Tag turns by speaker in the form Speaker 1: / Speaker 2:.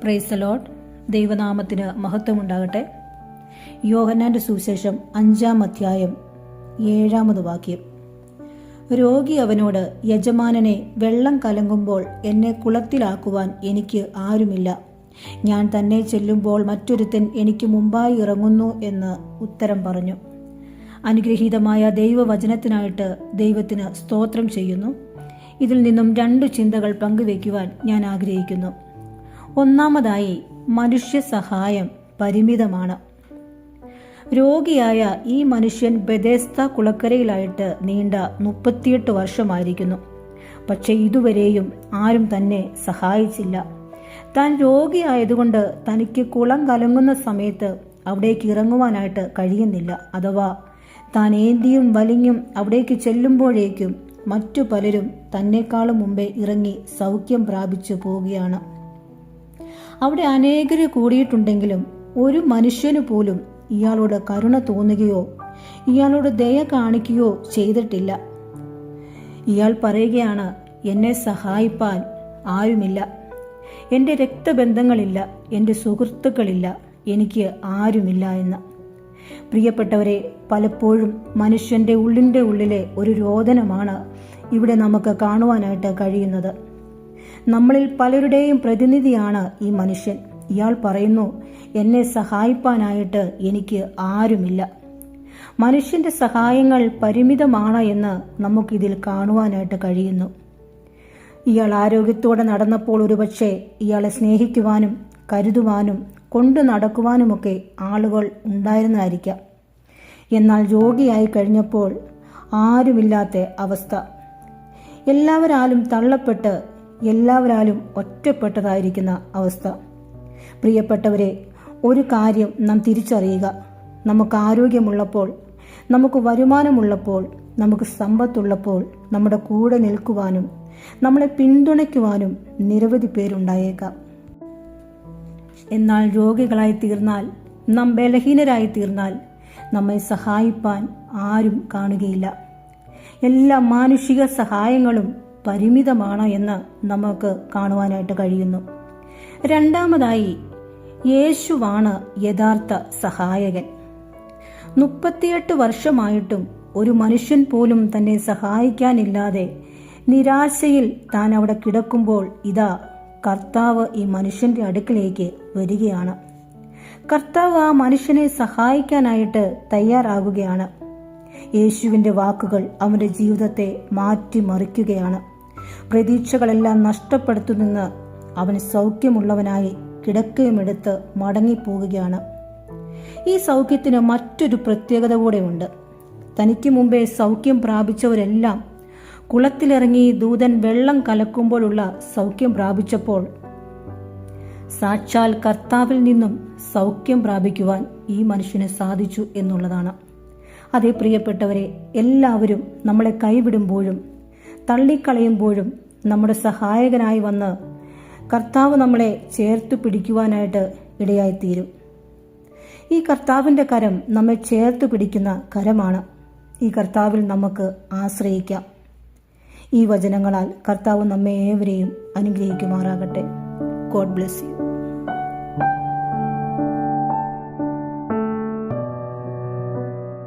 Speaker 1: Praise the Lord. ദൈവനാമത്തിന് മഹത്വമുണ്ടാകട്ടെ. യോഹന്നാന്റെ സുവിശേഷം 5-ാം അധ്യായം 7-ാമത് വാക്യം. രോഗി അവനോട്, യജമാനനെ, വെള്ളം കലങ്ങുമ്പോൾ എന്നെ കുളത്തിലാക്കുവാൻ എനിക്ക് ആരുമില്ല. ഞാൻ തന്നെ ചെല്ലുമ്പോൾ മറ്റൊരുത്തൻ എനിക്ക് മുമ്പായി ഇറങ്ങുന്നു എന്ന് ഉത്തരം പറഞ്ഞു. അനുഗ്രഹീതമായ ദൈവവചനത്തിനായിട്ട് ദൈവത്തിന് സ്തോത്രം ചെയ്യുന്നു. ഇതിൽ നിന്നും 2 ചിന്തകൾ പങ്കുവയ്ക്കുവാൻ ഞാൻ ആഗ്രഹിക്കുന്നു. ഒന്നാമതായി, മനുഷ്യ സഹായം പരിമിതമാണ്. രോഗിയായ ഈ മനുഷ്യൻ ബെഥെസ്ദ കുളക്കരയിലായിട്ട് നീണ്ട 38 വർഷമായിരിക്കുന്നു. പക്ഷെ ഇതുവരെയും ആരും തന്നെ സഹായിച്ചില്ല. താൻ രോഗിയായതുകൊണ്ട് തനിക്ക് കുളം കലങ്ങുന്ന സമയത്ത് അവിടേക്ക് ഇറങ്ങുവാനായിട്ട് കഴിയുന്നില്ല. അഥവാ താൻ ഏന്തിയും വലിഞ്ഞും അവിടേക്ക് ചെല്ലുമ്പോഴേക്കും മറ്റു പലരും തന്നെക്കാളും മുമ്പേ ഇറങ്ങി സൗഖ്യം പ്രാപിച്ചു പോവുകയാണ്. അവിടെ അനേകര് കൂടിയിട്ടുണ്ടെങ്കിലും ഒരു മനുഷ്യനു പോലും ഇയാളോട് കരുണ തോന്നുകയോ ഇയാളോട് ദയ കാണിക്കുകയോ ചെയ്തിട്ടില്ല. ഇയാൾ പറയുകയാണ്, എന്നെ സഹായിപ്പാൻ ആരുമില്ല, എൻ്റെ രക്തബന്ധങ്ങളില്ല, എൻ്റെ സുഹൃത്തുക്കളില്ല, എനിക്ക് ആരുമില്ല എന്ന്. പ്രിയപ്പെട്ടവരെ, പലപ്പോഴും മനുഷ്യൻ്റെ ഉള്ളിലെ ഒരു രോദനമാണ് ഇവിടെ നമുക്ക് കാണുവാനായിട്ട് കഴിയുന്നത്. നമ്മളിൽ പലരുടെയും പ്രതിനിധിയാണ് ഈ മനുഷ്യൻ. ഇയാൾ പറയുന്നു, എന്നെ സഹായിപ്പാനായിട്ട് എനിക്ക് ആരുമില്ല. മനുഷ്യന്റെ സഹായങ്ങൾ പരിമിതമാണ് എന്ന് നമുക്കിതിൽ കാണുവാനായിട്ട് കഴിയുന്നു. ഇയാൾ ആരോഗ്യത്തോടെ നടന്നപ്പോൾ ഒരുപക്ഷെ ഇയാളെ സ്നേഹിക്കുവാനും കരുതുവാനും കൊണ്ടു നടക്കുവാനുമൊക്കെ ആളുകൾ ഉണ്ടായിരുന്നതായിരിക്കാം. എന്നാൽ രോഗിയായി കഴിഞ്ഞപ്പോൾ ആരുമില്ലാത്ത അവസ്ഥ, എല്ലാവരാലും തള്ളപ്പെട്ട് എല്ലാവരാലും ഒറ്റപ്പെട്ടതായിരിക്കുന്ന അവസ്ഥ. പ്രിയപ്പെട്ടവരെ, ഒരു കാര്യം നാം തിരിച്ചറിയുക. നമുക്ക് ആരോഗ്യമുള്ളപ്പോൾ, നമുക്ക് വരുമാനമുള്ളപ്പോൾ, നമുക്ക് സമ്പത്തുള്ളപ്പോൾ നമ്മുടെ കൂടെ നിൽക്കുവാനും നമ്മളെ പിന്തുണയ്ക്കുവാനും നിരവധി പേരുണ്ടായേക്കാം. എന്നാൽ രോഗികളായി തീർന്നാൽ, നാം ബലഹീനരായി തീർന്നാൽ നമ്മെ സഹായിപ്പാൻ ആരും കാണുകയില്ല. എല്ലാ മാനുഷിക സഹായങ്ങളും പരിമിതമാണ് എന്ന് നമുക്ക് കാണുവാനായിട്ട് കഴിയുന്നു. രണ്ടാമതായി, യേശുവാണ് യഥാർത്ഥ സഹായകൻ. 38 വർഷമായിട്ടും ഒരു മനുഷ്യൻ പോലും തന്നെ സഹായിക്കാനില്ലാതെ നിരാശയിൽ താൻ അവിടെ കിടക്കുമ്പോൾ ഇതാ കർത്താവ് ഈ മനുഷ്യന്റെ അടുക്കിലേക്ക് വരികയാണ്. കർത്താവ് ആ മനുഷ്യനെ സഹായിക്കാനായിട്ട് തയ്യാറാകുകയാണ്. യേശുവിൻ്റെ വാക്കുകൾ അവൻ്റെ ജീവിതത്തെ മാറ്റിമറിക്കുകയാണ്. പ്രതീക്ഷകളെല്ലാം നഷ്ടപ്പെടുത്തുനിന്ന് അവൻ സൗഖ്യമുള്ളവനായി കിടക്കയുമെടുത്ത് മടങ്ങിപ്പോവുകയാണ്. ഈ സൗഖ്യത്തിന് മറ്റൊരു പ്രത്യേകത കൂടെ ഉണ്ട്. തനിക്ക് മുമ്പേ സൗഖ്യം പ്രാപിച്ചവരെല്ലാം കുളത്തിലിറങ്ങി ദൂതൻ വെള്ളം കലക്കുമ്പോഴുള്ള സൗഖ്യം പ്രാപിച്ചപ്പോൾ സാക്ഷാൽ കർത്താവിൽ നിന്നും സൗഖ്യം പ്രാപിക്കുവാൻ ഈ മനുഷ്യന് സാധിച്ചു എന്നുള്ളതാണ്. അതേ പ്രിയപ്പെട്ടവരെ, എല്ലാവരും നമ്മളെ കൈവിടുമ്പോഴും തള്ളിക്കളയുമ്പോഴും നമ്മുടെ സഹായകനായി വന്ന് കർത്താവ് നമ്മളെ ചേർത്ത് പിടിക്കുവാനായിട്ട് ഇടയായിത്തീരും. ഈ കർത്താവിൻ്റെ കരം നമ്മെ ചേർത്ത് പിടിക്കുന്ന കരമാണ്. ഈ കർത്താവിൽ നമുക്ക് ആശ്രയിക്കാം. ഈ വചനങ്ങളാൽ കർത്താവ് നമ്മെ ഏവരെയും അനുഗ്രഹിക്കുമാറാകട്ടെ. God bless you.